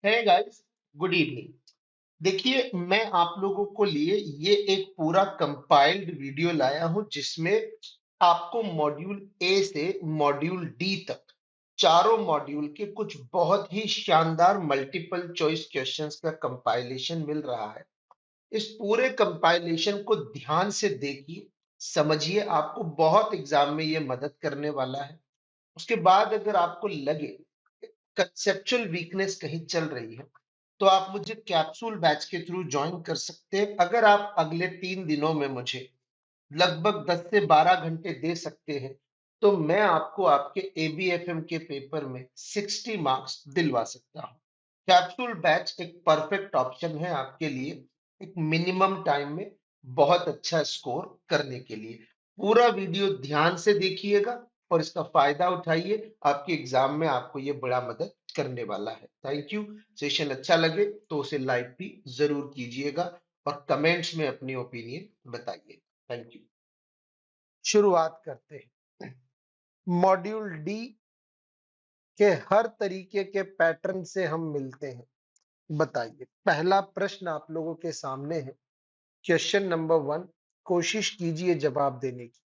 है guys, good evening. देखिए, मैं आप लोगों को लिए ये एक पूरा कंपाइल्ड वीडियो लाया हूं जिसमें आपको मॉड्यूल ए से मॉड्यूल डी तक चारों मॉड्यूल के कुछ बहुत ही शानदार मल्टीपल चॉइस क्वेश्चंस का कंपाइलेशन मिल रहा है। इस पूरे कंपाइलेशन को ध्यान से देखिए, समझिए, आपको बहुत एग्जाम में ये मदद करने वाला है। उसके बाद अगर आपको लगे कंसेप्चुअल वीकनेस कहीं चल रही है, तो आप मुझे कैप्सूल बैच के थ्रू ज्वाइन कर सकते हैं। अगर आप अगले 3 दिनों में मुझे लगभग 10 से 12 घंटे दे सकते हैं, तो मैं आपको आपके एबीएफएम के पेपर में 60 मार्क्स दिलवा सकता हूँ। कैप्सूल बैच एक परफेक्ट ऑप्शन है आपके लिए, एक मिनिमम टाइम में बहुत अच्छा स्कोर करने के लिए। पूरा वीडियो ध्यान से देखिएगा और इसका फायदा उठाइए, आपके एग्जाम में आपको ये बड़ा मदद करने वाला है। Thank you. सेशन अच्छा लगे तो उसे लाइक भी जरूर कीजिएगा और कमेंट्स में अपनी ओपिनियन बताइए। Thank you. शुरुआत करते हैं। मॉड्यूल डी के हर तरीके के पैटर्न से हम मिलते हैं। बताइए, पहला प्रश्न आप लोगों के सामने है। क्वेश्चन नंबर 1, कोशिश कीजिए जवाब देने की।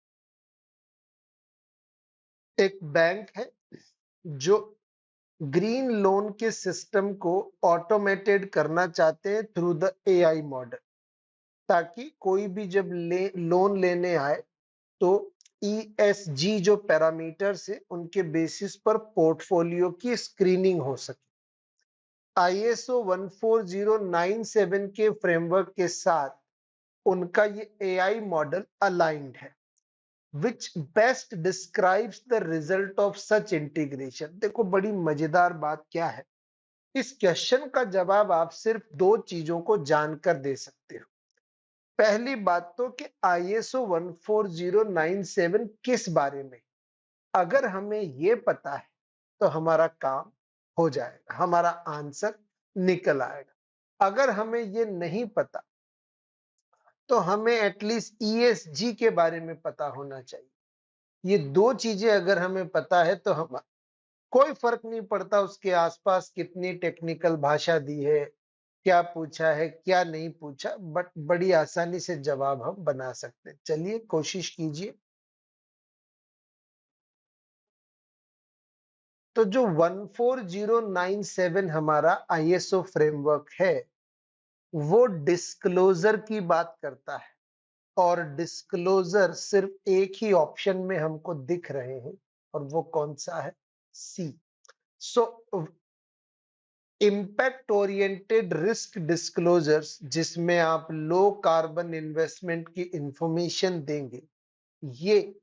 एक बैंक है जो ग्रीन लोन के सिस्टम को ऑटोमेटेड करना चाहते हैं थ्रू द एआई मॉडल, ताकि कोई भी जब लोन लेने आए तो ईएसजी जो पैरामीटर्स है उनके बेसिस पर पोर्टफोलियो की स्क्रीनिंग हो सके। आईएसओ 14097 के फ्रेमवर्क के साथ उनका ये एआई मॉडल अलाइंड है, which best describes the result of such integration। देखो, बड़ी मजेदार बात क्या है, इस क्वेश्चन का जवाब आप सिर्फ दो चीजों को जानकर दे सकते हो। पहली बात तो कि आईएसओ 14097 किस बारे में, अगर हमें ये पता है तो हमारा काम हो जाएगा, हमारा आंसर निकल आएगा। अगर हमें ये नहीं पता तो हमें एटलीस्ट ईएसजी के बारे में पता होना चाहिए। ये दो चीजें अगर हमें पता है तो हम कोई फर्क नहीं पड़ता उसके आसपास कितनी टेक्निकल भाषा दी है, क्या पूछा है, क्या नहीं पूछा, बट बड़ी आसानी से जवाब हम बना सकते हैं। चलिए कोशिश कीजिए। तो जो 14097 हमारा आईएसओ फ्रेमवर्क है, वो डिस्क्लोजर की बात करता है, और डिस्क्लोजर सिर्फ एक ही ऑप्शन में हमको दिख रहे हैं, और वो कौन सा है? C. So impact oriented risk disclosures, जिसमें आप लो कार्बन इन्वेस्टमेंट की इंफॉर्मेशन देंगे, ये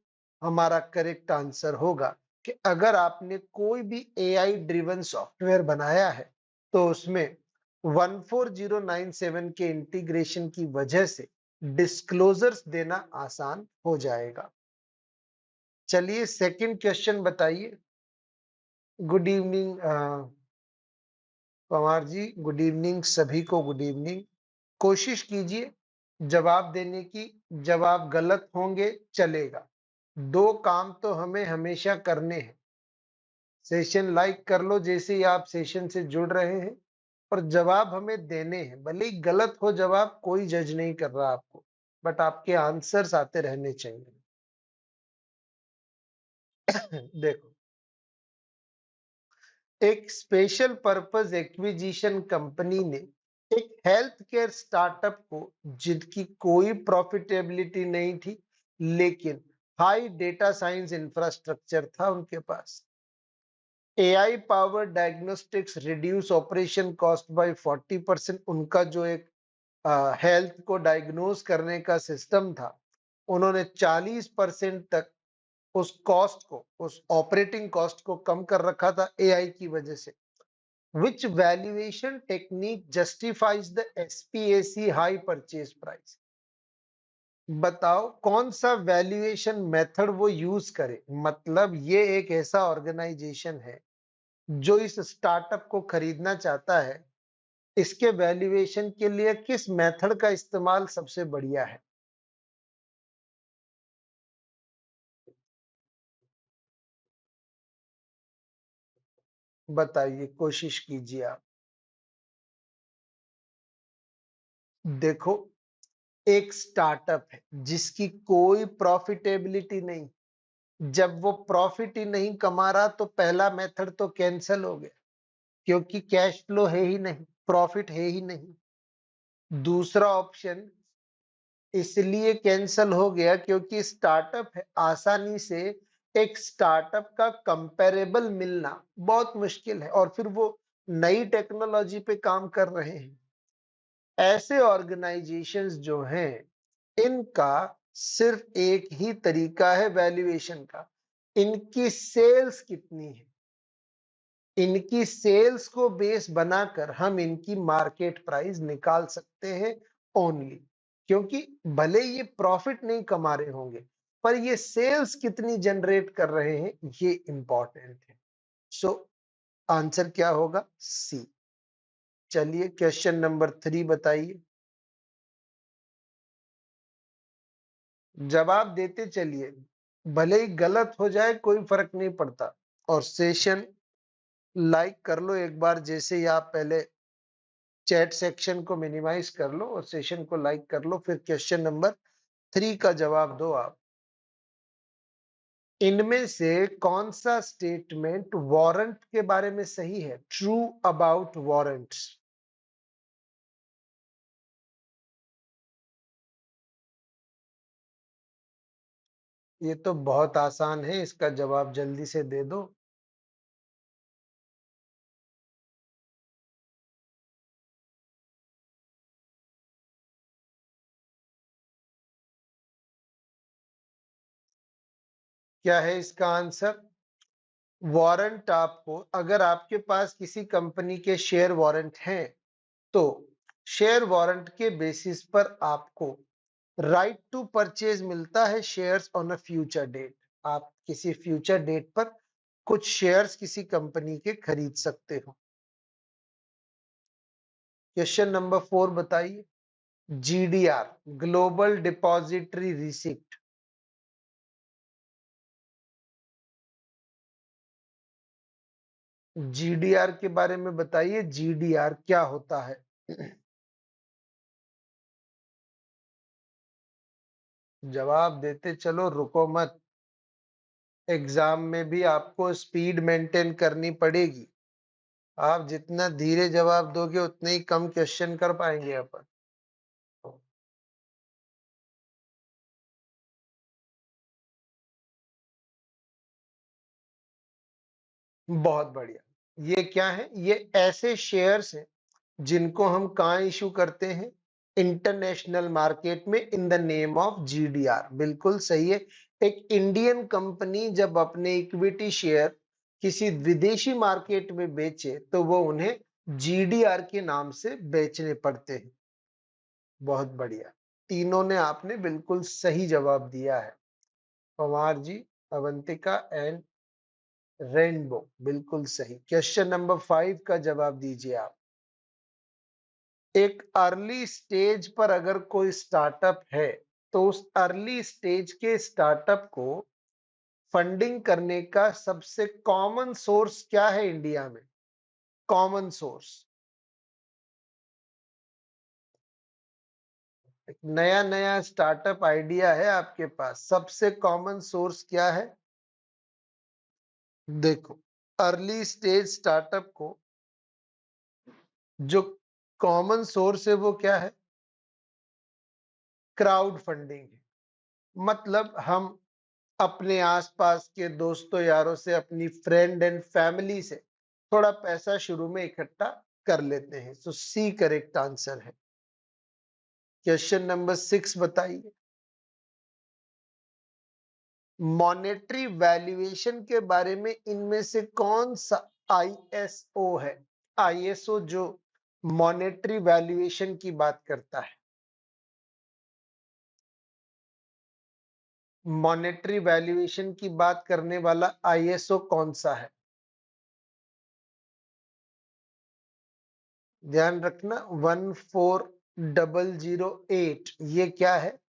हमारा करेक्ट आंसर होगा। कि अगर आपने कोई भी एआई ड्रिवन सॉफ्टवेयर बनाया है तो उसमें 14097 के इंटीग्रेशन की वजह से डिस्क्लोजर्स देना आसान हो जाएगा। चलिए सेकंड क्वेश्चन बताइए। Good evening Pawar ji, good evening सभी को, गुड इवनिंग। कोशिश कीजिए जवाब देने की। जवाब गलत होंगे चलेगा, दो काम तो हमें हमेशा करने हैं। सेशन लाइक कर लो जैसे ही आप सेशन से जुड़ रहे हैं, और जवाब हमें देने हैं। भले ही गलत हो जवाब, कोई जज नहीं कर रहा आपको, बट आपके आंसर्स आते रहने चाहिए। देखो, एक स्पेशल पर्पस एक्विजिशन कंपनी ने एक हेल्थ केयर स्टार्टअप को, जिनकी कोई प्रॉफिटेबिलिटी नहीं थी लेकिन हाई डेटा साइंस इंफ्रास्ट्रक्चर था उनके पास, AI power diagnostics reduce operation cost by 40%, उनका जो एक हेल्थ को डायग्नोज करने का सिस्टम था, उन्होंने 40% तक उस कॉस्ट को, उस ऑपरेटिंग कॉस्ट को कम कर रखा था एआई की वजह से। Which valuation technique justifies the SPAC high purchase price? बताओ कौन सा वैल्यूएशन मेथड वो यूज करे। मतलब ये एक ऐसा ऑर्गेनाइजेशन है जो इस स्टार्टअप को खरीदना चाहता है, इसके वैल्यूएशन के लिए किस मेथड का इस्तेमाल सबसे बढ़िया है? बताइए, कोशिश कीजिए आप। देखो, एक स्टार्टअप है जिसकी कोई प्रॉफिटेबिलिटी नहीं, जब वो प्रॉफिट ही नहीं कमा रहा तो पहला मेथड तो कैंसल हो गया, क्योंकि कैश फ्लो है ही नहीं, प्रॉफिट है ही नहीं। दूसरा ऑप्शन इसलिए कैंसल हो गया क्योंकि स्टार्टअप है, आसानी से एक स्टार्टअप का कंपैरेबल मिलना बहुत मुश्किल है, और फिर वो नई टेक्नोलॉजी पे काम कर रहे हैं। ऐसे ऑर्गेनाइजेशंस जो हैं, इनका सिर्फ एक ही तरीका है वैल्यूएशन का, इनकी सेल्स कितनी है। इनकी सेल्स को बेस बनाकर हम इनकी मार्केट प्राइस निकाल सकते हैं ओनली, क्योंकि भले ये प्रॉफिट नहीं कमा रहे होंगे, पर ये सेल्स कितनी जनरेट कर रहे हैं ये इंपॉर्टेंट है। सो आंसर क्या होगा? सी। चलिए क्वेश्चन नंबर 3 बताइए। जवाब देते चलिए, भले ही गलत हो जाए कोई फर्क नहीं पड़ता। और सेशन लाइक कर लो एक बार, जैसे ही आप पहले चैट सेक्शन को मिनिमाइज कर लो और सेशन को लाइक कर लो, फिर क्वेश्चन नंबर 3 का जवाब दो आप। इनमें से कौन सा स्टेटमेंट वारंट के बारे में सही है? True about warrants. ये तो बहुत आसान है, इसका जवाब जल्दी से दे दो। क्या है इसका आंसर? वारंट आपको, अगर आपके पास किसी कंपनी के शेयर वारंट हैं, तो शेयर वारंट के बेसिस पर आपको राइट टू परचेज मिलता है shares on a future date. आप किसी फ्यूचर डेट पर कुछ शेयर्स किसी कंपनी के खरीद सकते हो। क्वेश्चन नंबर 4 बताइए। GDR, global depository receipt. GDR के बारे में बताइए, जीडीआर क्या होता है? जवाब देते चलो, रुको मत। एग्जाम में भी आपको स्पीड मेंटेन करनी पड़ेगी। आप जितना धीरे जवाब दोगे उतने ही कम क्वेश्चन कर पाएंगे अपन। बहुत बढ़िया। ये क्या है? ये ऐसे शेयर्स हैं जिनको हम कहाँ इशू करते हैं? इंटरनेशनल मार्केट में, in the name of GDR. बिल्कुल सही है। एक इंडियन कंपनी जब अपने इक्विटी शेयर किसी विदेशी मार्केट में बेचे तो वो उन्हें जीडीआर के नाम से बेचने पड़ते हैं। बहुत बढ़िया। तीनों ने आपने बिल्कुल सही जवाब दिया है। पवार जी, अवंतिका एंड रेनबो, बिल्कुल सही। क्वेश्चन नंबर 5 का जवाब दीजिए आप। एक अर्ली स्टेज पर अगर कोई स्टार्टअप है, तो उस अर्ली स्टेज के स्टार्टअप को फंडिंग करने का सबसे कॉमन सोर्स क्या है इंडिया में? Common source. एक नया नया स्टार्टअप आइडिया है आपके पास, सबसे कॉमन सोर्स क्या है? देखो, अर्ली स्टेज स्टार्टअप को जो कॉमन सोर्स है वो क्या है? क्राउड फंडिंग है। मतलब हम अपने आसपास के दोस्तों यारों से, अपनी फ्रेंड एंड फैमिली से थोड़ा पैसा शुरू में इकट्ठा कर लेते हैं। सो सी करेक्ट आंसर है। क्वेश्चन नंबर 6 बताइए। मॉनेटरी वैल्यूएशन के बारे में इनमें से कौन सा आईएसओ है? आईएसओ जो मॉनेटरी वैल्यूएशन की बात करता है। मॉनेटरी वैल्यूएशन की बात करने वाला आईएसओ कौन सा है? ध्यान रखना, 14008। ये क्या है?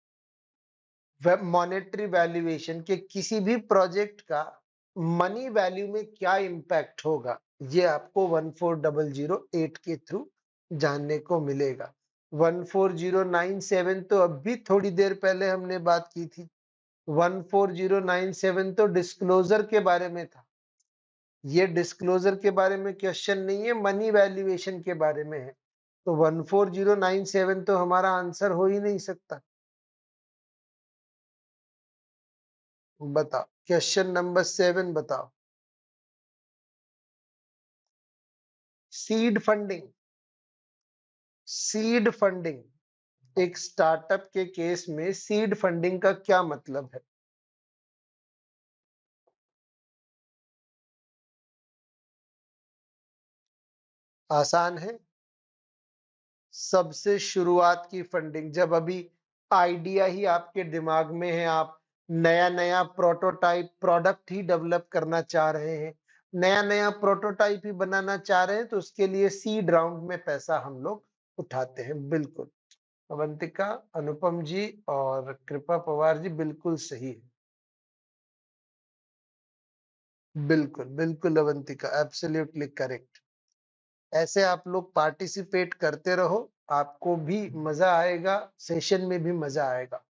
मॉनेटरी वैल्यूएशन के किसी भी प्रोजेक्ट का मनी वैल्यू में क्या इंपैक्ट होगा, ये आपको 14008 के थ्रू जानने को मिलेगा। 14097 तो अभी थोड़ी देर पहले हमने बात की थी। 14097 तो डिस्क्लोजर के बारे में था। ये डिस्क्लोजर के बारे में क्वेश्चन नहीं है, मनी वैल्यूएशन के बारे में है। तो 14097 तो हमारा आंसर हो ही नहीं सकता। बताओ, क्वेश्चन नंबर 7 बताओ। Seed funding. सीड फंडिंग, एक स्टार्टअप के केस में सीड फंडिंग का क्या मतलब है? आसान है। सबसे शुरुआत की फंडिंग, जब अभी आइडिया ही आपके दिमाग में है, आप नया नया प्रोटोटाइप प्रोडक्ट ही डेवलप करना चाह रहे हैं, नया नया प्रोटोटाइप ही बनाना चाह रहे हैं, तो उसके लिए सीड राउंड में पैसा हम लोग उठाते हैं। बिल्कुल अवंतिका, अनुपम जी और कृपा पवार जी बिल्कुल सही है। बिल्कुल बिल्कुल अवंतिका, एब्सोल्युटली करेक्ट। ऐसे आप लोग पार्टिसिपेट करते रहो, आपको भी मजा आएगा, सेशन में भी मजा आएगा।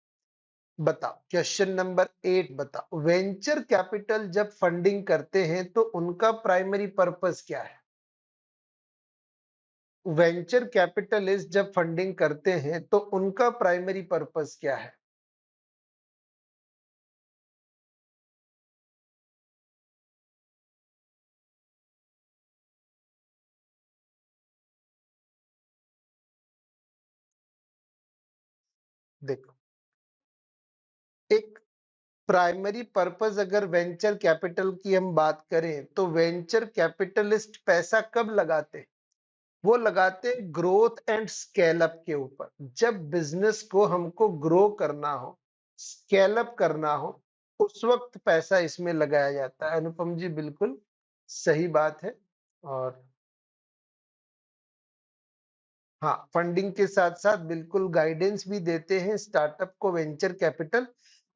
बताओ, क्वेश्चन नंबर 8 बताओ। वेंचर कैपिटल जब फंडिंग करते हैं तो उनका प्राइमरी पर्पस क्या है? वेंचर कैपिटलिस्ट जब फंडिंग करते हैं तो उनका प्राइमरी पर्पस क्या है? देखो, एक प्राइमरी पर्पस अगर वेंचर कैपिटल की हम बात करें तो वेंचर कैपिटलिस्ट पैसा कब लगाते हैं? वो लगाते हैं ग्रोथ एंड स्केल अप के ऊपर। जब बिजनेस को हमको ग्रो करना हो, स्केल अप करना हो, उस वक्त पैसा इसमें लगाया जाता है। अनुपम जी बिल्कुल सही बात है। और हाँ, फंडिंग के साथ-साथ बिल्कुल गाइडेंस भी देते हैं स्टार्टअप को वेंचर कैपिटल,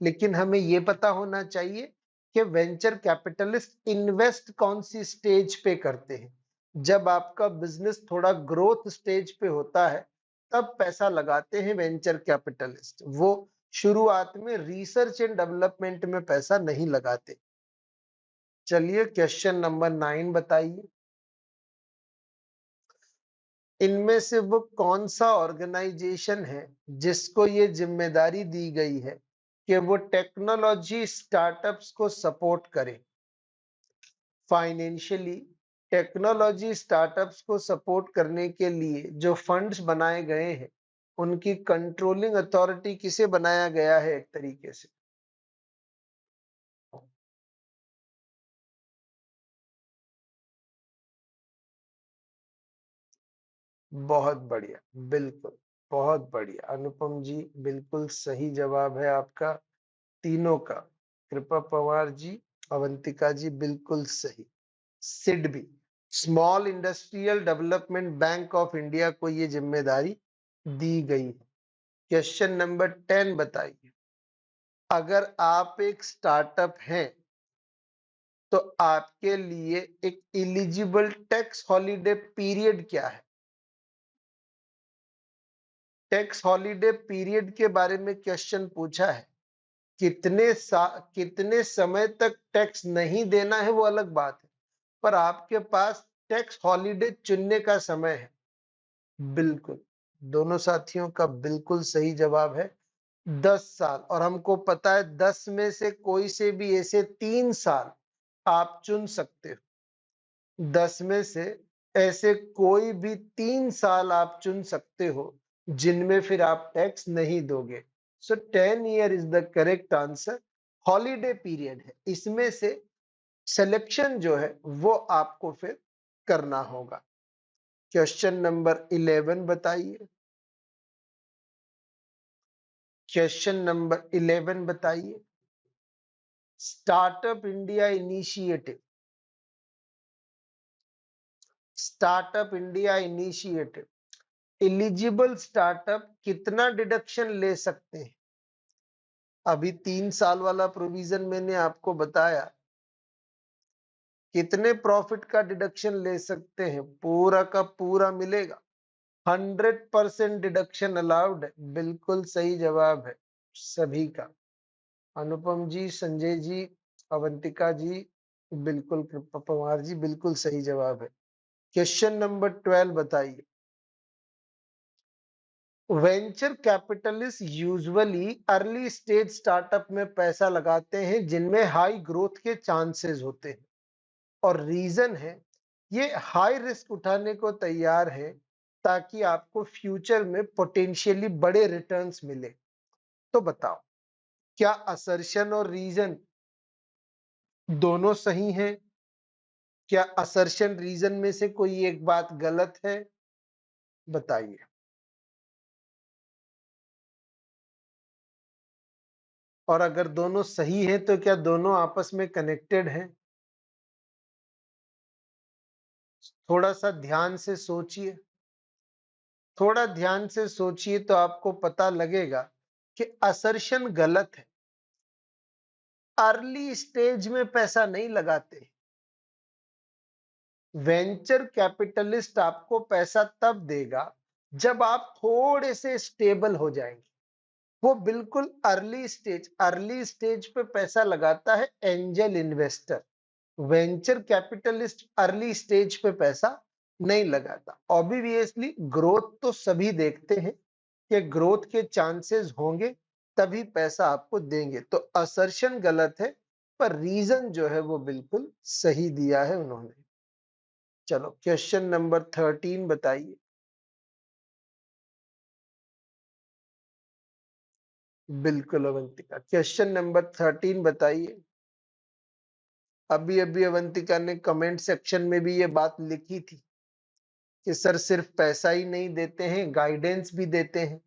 लेकिन हमें ये पता होना चाहिए कि वेंचर कैपिटलिस्ट इन्वेस्ट कौन-सी स्टेज पे करते हैं। जब आपका बिज़नेस थोड़ा ग्रोथ स्टेज पे होता है, तब पैसा लगाते हैं वेंचर कैपिटलिस्ट। वो शुरुआत में रिसर्च एंड डेवलपमेंट में पैसा नहीं लगाते। चलिए क्वेश्चन नंबर 9 बताइए। इनमें से वो कौन-सा ऑर्गेनाइजेशन है जिसको ये ज़िम्मेदारी दी गई है कि वो टेक्नोलॉजी स्टार्टअप्स को सपोर्ट करे? फाइनेंशियली टेक्नोलॉजी स्टार्टअप्स को सपोर्ट करने के लिए जो फंड्स बनाए गए हैं, उनकी कंट्रोलिंग अथॉरिटी किसे बनाया गया है एक तरीके से? बहुत बढ़िया, बिल्कुल, बहुत बढ़िया। अनुपम जी बिल्कुल सही जवाब है आपका तीनों का। कृपा पवार जी, अवंतिका जी बिल्कुल सही। SIDBI, small industrial development bank of India को ये जिम्मेदारी दी गई है। क्वेश्चन नंबर 10 बताइए। अगर आप एक स्टार्टअप हैं तो आपके लिए एक इलिजिबल टैक्स हॉलिडे पीरियड क्या है? टैक्स हॉलिडे पीरियड के बारे में क्वेश्चन पूछा है। कितने समय तक टैक्स नहीं देना है वो अलग बात है, पर आपके पास टैक्स हॉलिडे चुनने का समय है। बिल्कुल, दोनों साथियों का बिल्कुल सही जवाब है 10 साल। और हमको पता है 10 में से कोई से भी ऐसे 3 साल आप चुन सकते हो। 10 में से ऐसे कोई भी 3 साल आप चुन सकते हो जिनमें फिर आप टैक्स नहीं दोगे। सो 10 year is the correct answer. Holiday period है, इसमें से सिलेक्शन जो है वो आपको फिर करना होगा। क्वेश्चन नंबर 11 बताइए। क्वेश्चन नंबर 11 बताइए। Startup India initiative, startup India initiative eligible startup कितना डिडक्शन ले सकते हैं? अभी 3 साल वाला प्रोविजन मैंने आपको बताया, कितने प्रॉफिट का डिडक्शन ले सकते हैं? पूरा का पूरा मिलेगा। 100% डिडक्शन अलाउड है, बिल्कुल सही जवाब है सभी का। अनुपम जी, संजय जी, अवंतिका जी, बिल्कुल पवार जी, बिल्कुल सही जवाब है। क्वेश्चन नंबर 12 बताइए। Venture capitalist usually early stage startup में पैसा लगाते हैं जिनमें हाई ग्रोथ के चांसेस होते हैं, और रीजन है ये हाई रिस्क उठाने को तैयार है ताकि आपको फ्यूचर में पोटेंशियली बड़े रिटर्न्स मिले। तो बताओ, क्या असर्शन और रीजन दोनों सही हैं? क्या असर्शन रीजन में से कोई एक बात गलत है? बताइए। और अगर दोनों सही हैं तो क्या दोनों आपस में कनेक्टेड हैं? थोड़ा सा ध्यान से सोचिए। थोड़ा ध्यान से सोचिए तो आपको पता लगेगा कि असर्शन गलत है। अर्ली स्टेज में पैसा नहीं लगाते। वेंचर कैपिटलिस्ट आपको पैसा तब देगा जब आप थोड़े से स्टेबल हो जाएंगे। वो बिल्कुल अर्ली स्टेज पे पैसा लगाता है angel investor. Venture capitalist early stage पे पैसा नहीं लगाता। ऑब्वियसली ग्रोथ तो सभी देखते हैं कि ग्रोथ के चांसेस होंगे तभी पैसा आपको देंगे, तो असर्शन गलत है, पर रीजन जो है वो बिल्कुल सही दिया है उन्होंने। चलो क्वेश्चन नंबर 13 बताइए। बिल्कुल अवंतिका, क्वेश्चन नंबर 13 बताइए। अभी अभी अवंतिका ने कमेंट सेक्शन में भी ये बात लिखी थी कि सर सिर्फ पैसा ही नहीं देते हैं, गाइडेंस भी देते हैं,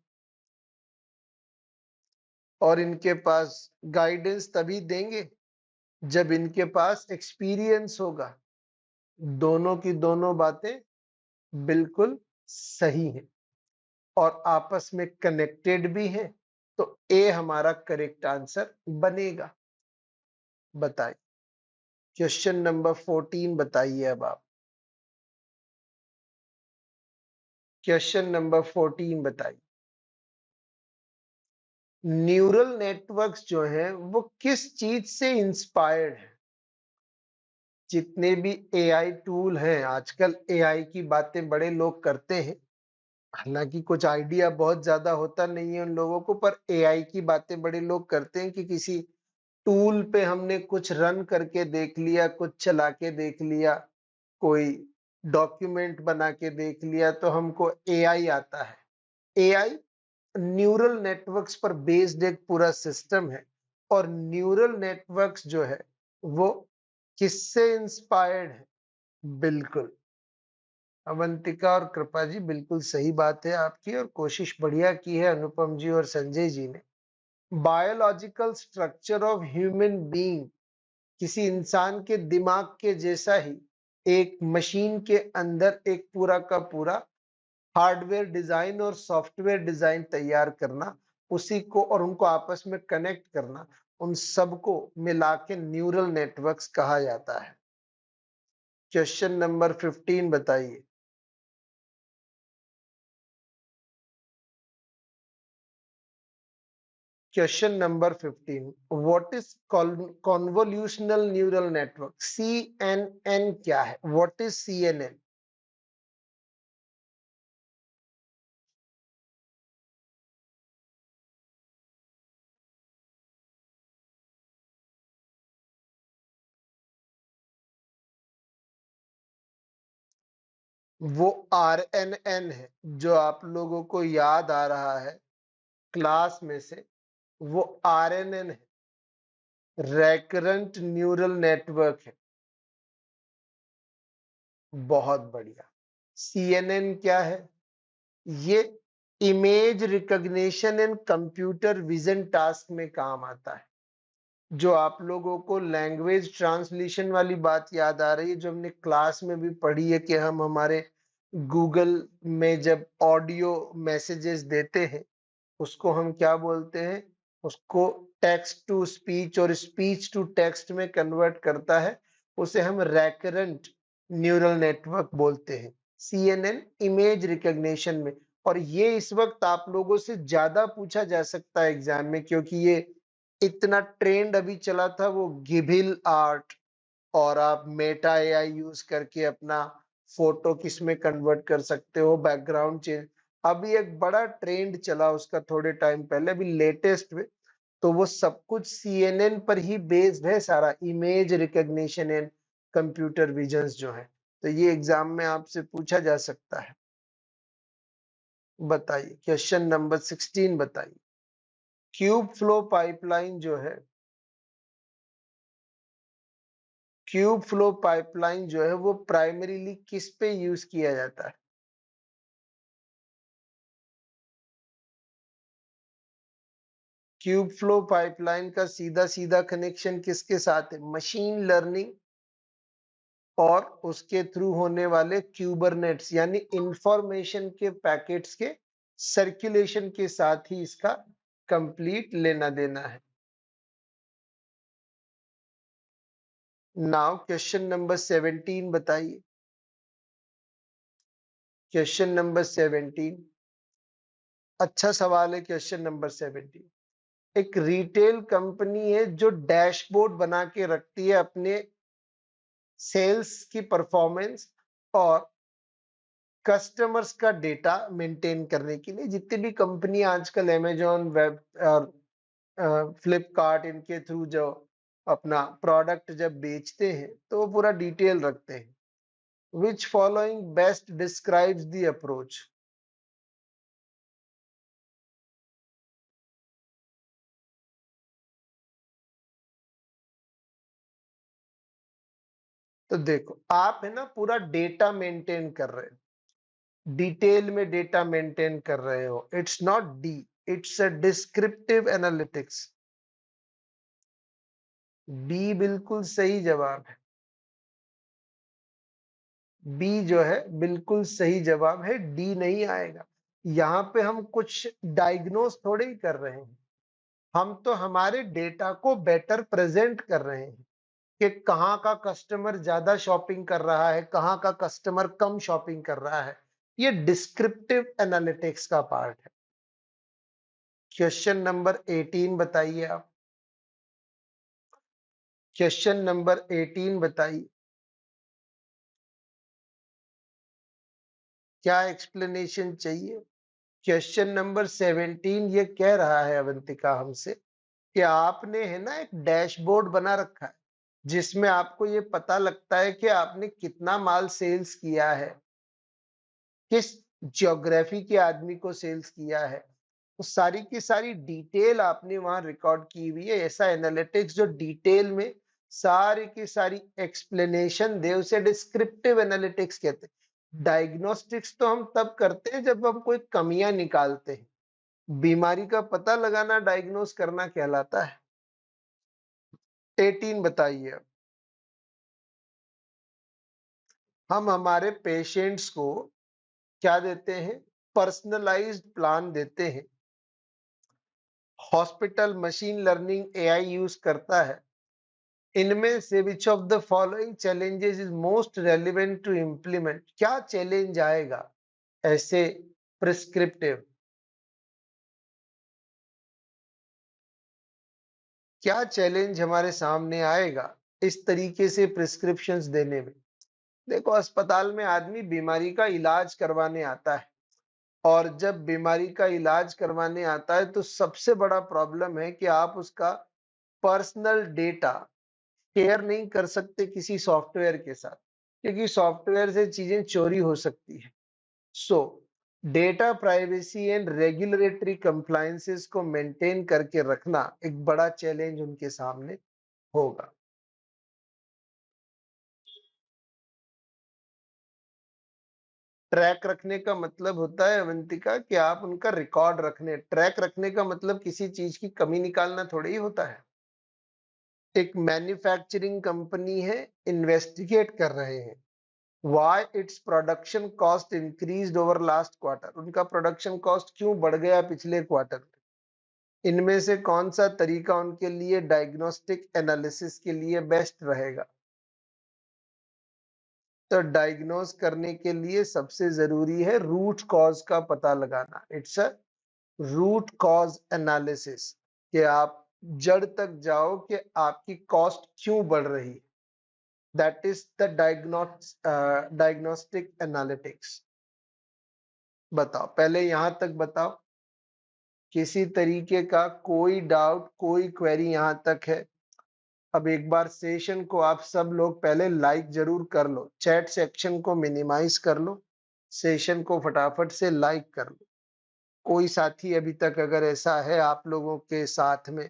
और इनके पास गाइडेंस तभी देंगे जब इनके पास एक्सपीरियंस होगा। दोनों की दोनों बातें बिल्कुल सही हैं और आपस में कनेक्टेड भी हैं, तो ए हमारा करेक्ट आंसर बनेगा। बताइए। क्वेश्चन नंबर 14 बताइए अब आप। क्वेश्चन नंबर 14 बताइए। न्यूरल नेटवर्क्स जो हैं वो किस चीज से इंस्पायर्ड है? जितने भी एआई टूल हैं आजकल, एआई की बातें बड़े लोग करते हैं, हालांकि कुछ आइडिया बहुत ज्यादा होता नहीं है उन लोगों को, पर एआई की बातें बड़े लोग करते हैं कि किसी टूल पे हमने कुछ रन करके देख लिया, कुछ चला के देख लिया, कोई डॉक्यूमेंट बना के देख लिया तो हमको एआई आता है। एआई न्यूरल नेटवर्क्स पर बेस्ड एक पूरा सिस्टम है, और न्यूरल नेटवर्क्स जो है वो किससे इंस्पायर्ड है? बिल्कुल अवंतिका और कृपा जी, बिल्कुल सही बात है आपकी, और कोशिश बढ़िया की है अनुपम जी और संजय जी ने। Biological structure of human being, किसी इंसान के दिमाग के जैसा ही एक मशीन के अंदर एक पूरा का पूरा हार्डवेयर डिजाइन और सॉफ्टवेयर डिजाइन तैयार करना, उसी को और उनको आपस में कनेक्ट करना, उन सबको मिला के न्यूरल नेटवर्क्स कहा जाता है। क्वेश्चन नंबर 15 बताइए। Question number 15, what is convolutional neural network? CNN क्या है? What is CNN? वो आरएनएन है जो आप लोगों को याद आ रहा है क्लास में से, वो आरएनएन है, रैकरेंट न्यूरल नेटवर्क है। बहुत बढ़िया। सीएनएन क्या है? ये image recognition and computer vision task में काम आता है। जो आप लोगों को लैंग्वेज ट्रांसलेशन वाली बात याद आ रही है, जो हमने क्लास में भी पढ़ी है कि हम हमारे गूगल में जब ऑडियो मैसेजेस देते हैं उसको हम क्या बोलते हैं? उसको टेक्स्ट टू स्पीच और स्पीच टू टेक्स्ट में कन्वर्ट करता है, उसे हम रैकरेंट न्यूरल नेटवर्क बोलते हैं। CNN इमेज रिकॉग्निशन में। और ये इस वक्त आप लोगों से ज्यादा पूछा जा सकता है एग्जाम में, क्योंकि ये इतना ट्रेंड अभी चला था वो गिबिल आर्ट, और आप मेटा एआई यूज करके अपना फोटो किस में कन्वर्ट कर सकते हो, बैकग्राउंड चेंज। अभी एक बड़ा ट्रेंड चला उसका थोड़े टाइम पहले, अभी लेटेस्ट में। तो वो सब कुछ सीएनएन पर ही बेस्ड है सारा, image recognition and computer visions जो है। तो ये एग्जाम में आपसे पूछा जा सकता है। बताइए क्वेश्चन नंबर 16 बताइए। क्यूब फ्लो पाइपलाइन जो है, क्यूब फ्लो पाइपलाइन जो है वो प्राइमरीली किस पे यूज किया जाता है? क्यूब फ्लो पाइपलाइन का सीधा सीधा कनेक्शन किसके साथ है? मशीन लर्निंग और उसके थ्रू होने वाले क्यूबरनेट्स यानी इंफॉर्मेशन के पैकेट्स के सर्कुलेशन के साथ ही इसका कंप्लीट लेना देना है। नाउ क्वेश्चन नंबर 17 बताइए। क्वेश्चन नंबर 17 अच्छा सवाल है। क्वेश्चन नंबर 17, एक रिटेल कंपनी है जो डैशबोर्ड बना के रखती है अपने सेल्स की परफॉर्मेंस और कस्टमर्स का डेटा मेंटेन करने के लिए। जितनी भी कंपनी आजकल अमेजोन वेब और फ्लिपकार्ट इनके थ्रू जो अपना प्रोडक्ट जब बेचते हैं तो वो पूरा डिटेल रखते हैं। Which following best describes the approach? तो देखो आप है ना पूरा डेटा मेंटेन कर रहे हो, डिटेल में डेटा मेंटेन कर रहे हो। It's not D, it's a descriptive analytics. B बिल्कुल सही जवाब है। बी जो है बिल्कुल सही जवाब है, डी नहीं आएगा। यहाँ पे हम कुछ डायग्नोस थोड़े ही कर रहे हैं, हम तो हमारे डेटा को बेटर प्रेजेंट कर रहे हैं कि कहाँ का कस्टमर ज्यादा शॉपिंग कर रहा है, कहाँ का कस्टमर कम शॉपिंग कर रहा है। ये डिस्क्रिप्टिव एनालिटिक्स का पार्ट है। क्वेश्चन नंबर 18 बताइए आप। क्वेश्चन नंबर 18 बताइए। क्या एक्सप्लेनेशन चाहिए? क्वेश्चन नंबर 17 ये कह रहा है अवंतिका हमसे कि आपने है ना एक डैशबोर्ड बना रखा है जिसमें आपको ये पता लगता है कि आपने कितना माल सेल्स किया है, किस ज्योग्राफी के आदमी को सेल्स किया है। तो सारी की सारी डिटेल आपने वहां रिकॉर्ड की हुई है। ऐसा एनालिटिक्स जो डिटेल में सारी की सारी एक्सप्लेनेशन दे उसे डिस्क्रिप्टिव एनालिटिक्स कहते हैं। डायग्नोस्टिक्स तो हम तब करते हैं जब हम कोई कमियां निकालते हैं। बीमारी का पता लगाना डायग्नोस करना कहलाता है। 18 बताइए अब। हम हमारे पेशेंट्स को क्या देते हैं? पर्सनलाइज्ड प्लान देते हैं। Hospital machine learning AI use करता है। इनमें से which of the following challenges is most relevant to implement? क्या चैलेंज आएगा ऐसे प्रिस्क्रिप्टिव? क्या चैलेंज हमारे सामने आएगा इस तरीके से प्रिस्क्रिप्शंस देने में? देखो अस्पताल में आदमी बीमारी का इलाज करवाने आता है, और जब बीमारी का इलाज करवाने आता है तो सबसे बड़ा प्रॉब्लम है कि आप उसका पर्सनल डेटा शेयर नहीं कर सकते किसी सॉफ्टवेयर के साथ, क्योंकि सॉफ्टवेयर से चीजें चोरी हो सकती है। सो data privacy and regulatory compliances को मेंटेन करके रखना एक बड़ा चैलेंज उनके सामने होगा। ट्रैक रखने का मतलब होता है अवंतिका कि आप उनका रिकॉर्ड रखने, ट्रैक रखने का मतलब किसी चीज की कमी निकालना थोड़ी ही होता है। एक मैन्युफैक्चरिंग कंपनी है, इन्वेस्टिगेट कर रहे हैं why its production cost increased over last quarter. उनका प्रोडक्शन कॉस्ट क्यों बढ़ गया पिछले क्वार्टर में? इनमें से कौन सा तरीका उनके लिए डायग्नोस्टिक एनालिसिस के लिए बेस्ट रहेगा? तो डायग्नोज करने के लिए सबसे जरूरी है रूट कॉज का पता लगाना। It's a root cause analysis, कि आप जड़ तक जाओ कि आपकी कॉस्ट क्यों बढ़ रही है। That is the diagnostic analytics. बताओ, पहले यहां तक बताओ, किसी तरीके का कोई डाउट, कोई क्वेरी यहां तक है? अब एक बार सेशन को आप सब लोग पहले लाइक जरूर कर लो, चैट सेक्शन को मिनिमाइज कर लो, सेशन को फटाफट से लाइक कर लो। कोई साथी अभी तक अगर ऐसा है आप लोगों के साथ में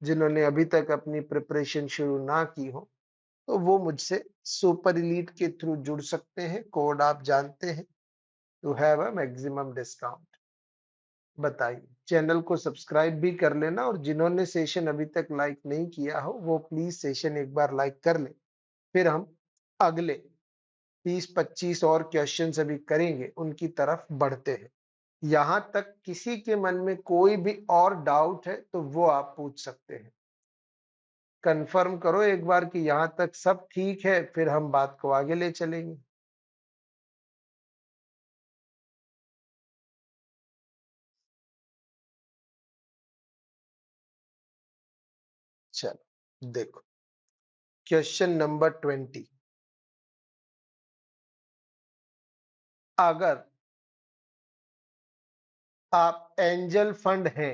जिन्होंने अभी तक अपनी प्रिपरेशन शुरू ना की हो, तो वो मुझसे सुपर एलीट के थ्रू जुड़ सकते हैं। कोड आप जानते हैं, to have a maximum discount. बताइए, चैनल को सब्सक्राइब भी कर लेना, और जिन्होंने सेशन अभी तक लाइक नहीं किया हो वो प्लीज सेशन एक बार लाइक कर ले। फिर हम अगले 30-25 और क्वेश्चंस अभी करेंगे, उनकी तरफ बढ़ते हैं। यहां तक किसी के मन में कोई भी और डाउट है तो वो आप पूछ सकते हैं। कंफर्म करो एक बार कि यहां तक सब ठीक है, फिर हम बात को आगे ले चलेंगे। चलो देखो, क्वेश्चन नंबर 20। अगर आप एंजल फंड हैं,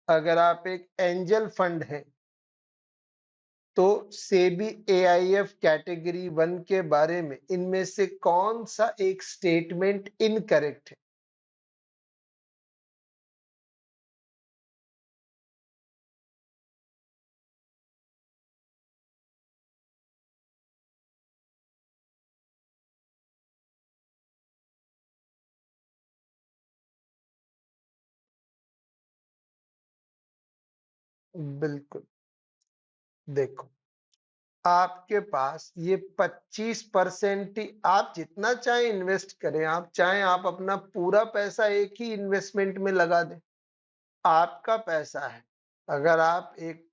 अगर आप एक एंजल फंड हैं, तो सेबी एआईएफ कैटेगरी 1 के बारे में इनमें से कौन सा एक स्टेटमेंट इनकरेक्ट है? बिल्कुल। देखो, आपके पास ये 25% ही, आप जितना चाहे इन्वेस्ट करें, आप चाहे आप अपना पूरा पैसा एक ही इन्वेस्टमेंट में लगा दें, आपका पैसा है। अगर आप एक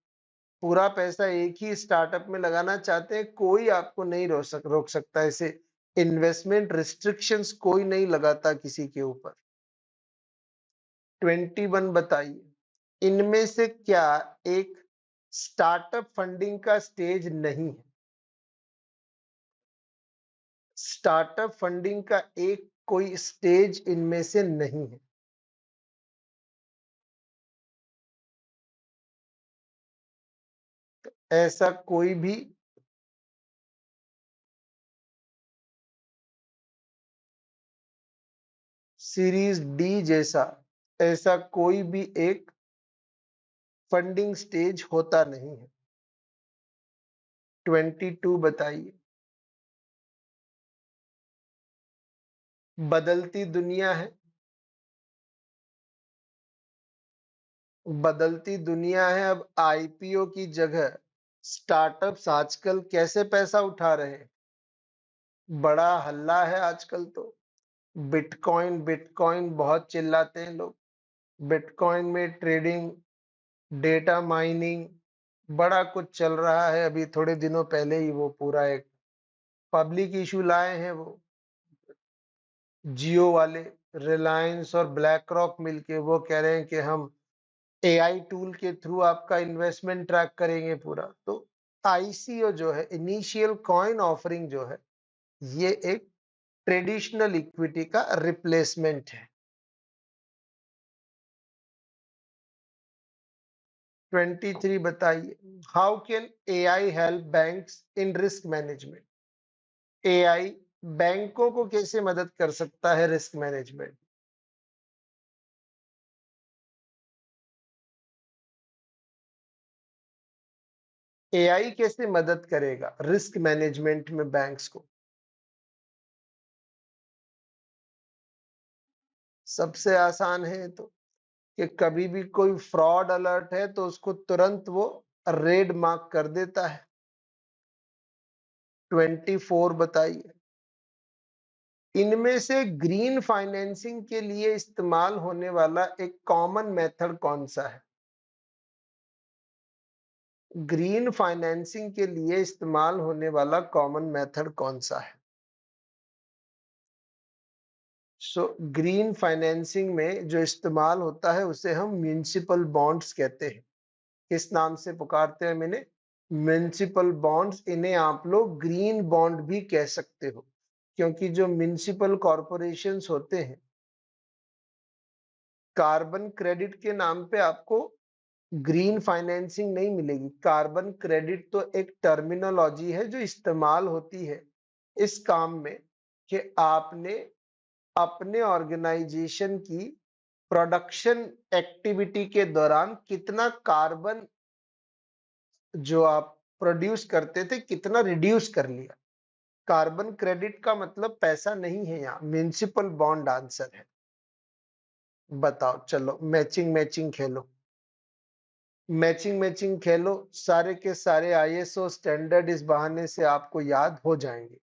पूरा पैसा एक ही स्टार्टअप में लगाना चाहते हैं, कोई आपको नहीं रोक सकता। ऐसे इन्वेस्टमेंट रिस्ट्रिक्शंस कोई नहीं लगाता किसी के ऊपर। 21 बताइए, इनमें से क्या एक स्टार्टअप फंडिंग का स्टेज नहीं है? स्टार्टअप फंडिंग का एक कोई स्टेज इनमें से नहीं है। ऐसा कोई भी सीरीज डी जैसा, ऐसा कोई भी एक फंडिंग स्टेज होता नहीं है। 22 बताइए, बदलती दुनिया है, बदलती दुनिया है। अब आईपीओ की जगह स्टार्टअप्स आजकल कैसे पैसा उठा रहे हैं? बड़ा हल्ला है आजकल तो। बिटकॉइन बिटकॉइन बहुत चिल्लाते हैं लोग। बिटकॉइन में ट्रेडिंग, डेटा माइनिंग, बड़ा कुछ चल रहा है। अभी थोड़े दिनों पहले ही वो पूरा एक पब्लिक इशू लाए हैं वो जियो वाले, रिलायंस और ब्लैक रॉक मिलके। वो कह रहे हैं कि हम एआई टूल के थ्रू आपका इन्वेस्टमेंट ट्रैक करेंगे पूरा। तो आईसीओ जो है, इनिशियल कॉइन ऑफरिंग जो है, ये एक ट्रेडिशनल इक्विटी का रिप्लेसमेंट है। 23 बताइए, how can AI help banks in risk management? AI बैंकों को कैसे मदद कर सकता है रिस्क मैनेजमेंट? एआई कैसे मदद करेगा रिस्क मैनेजमेंट में बैंक्स को? सबसे आसान है तो, कि कभी भी कोई फ्रॉड अलर्ट है तो उसको तुरंत वो रेड मार्क कर देता है। 24 बताइए, इनमें से ग्रीन फाइनेंसिंग के लिए इस्तेमाल होने वाला एक कॉमन मेथड कौन सा है? ग्रीन फाइनेंसिंग के लिए इस्तेमाल होने वाला कॉमन मेथड कौन सा है? ग्रीन फाइनेंसिंग में जो इस्तेमाल होता है उसे हम म्युनिसिपल बॉन्ड्स कहते हैं। किस नाम से पुकारते हैं इन्हें? Municipal bonds. इन्हें आप लोग ग्रीन बॉन्ड भी कह सकते हो, क्योंकि जो म्युनिसिपल कॉर्पोरेशंस होते हैं, कार्बन क्रेडिट के नाम पे आपको ग्रीन फाइनेंसिंग नहीं मिलेगी। कार्बन क्रेडिट तो एक टर्मिनोलॉजी है जो इस्तेमाल होती है इस काम में कि आपने अपने ऑर्गेनाइजेशन की प्रोडक्शन एक्टिविटी के दौरान कितना कार्बन जो आप प्रोड्यूस करते थे, कितना रिड्यूस कर लिया। कार्बन क्रेडिट का मतलब पैसा नहीं है, यहाँ म्युनिसिपल बॉन्ड आंसर है। बताओ, चलो मैचिंग मैचिंग खेलो। मैचिंग मैचिंग खेलो, सारे के सारे आईएसओ स्टैंडर्ड इस बहाने से आपको याद हो जाएंगे।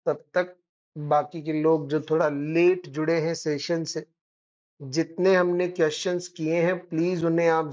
तब तक बाकी के लोग जो थोड़ा लेट जुड़े हैं सेशन से, जितने हमने क्वेश्चंस किए हैं प्लीज उन्हें आप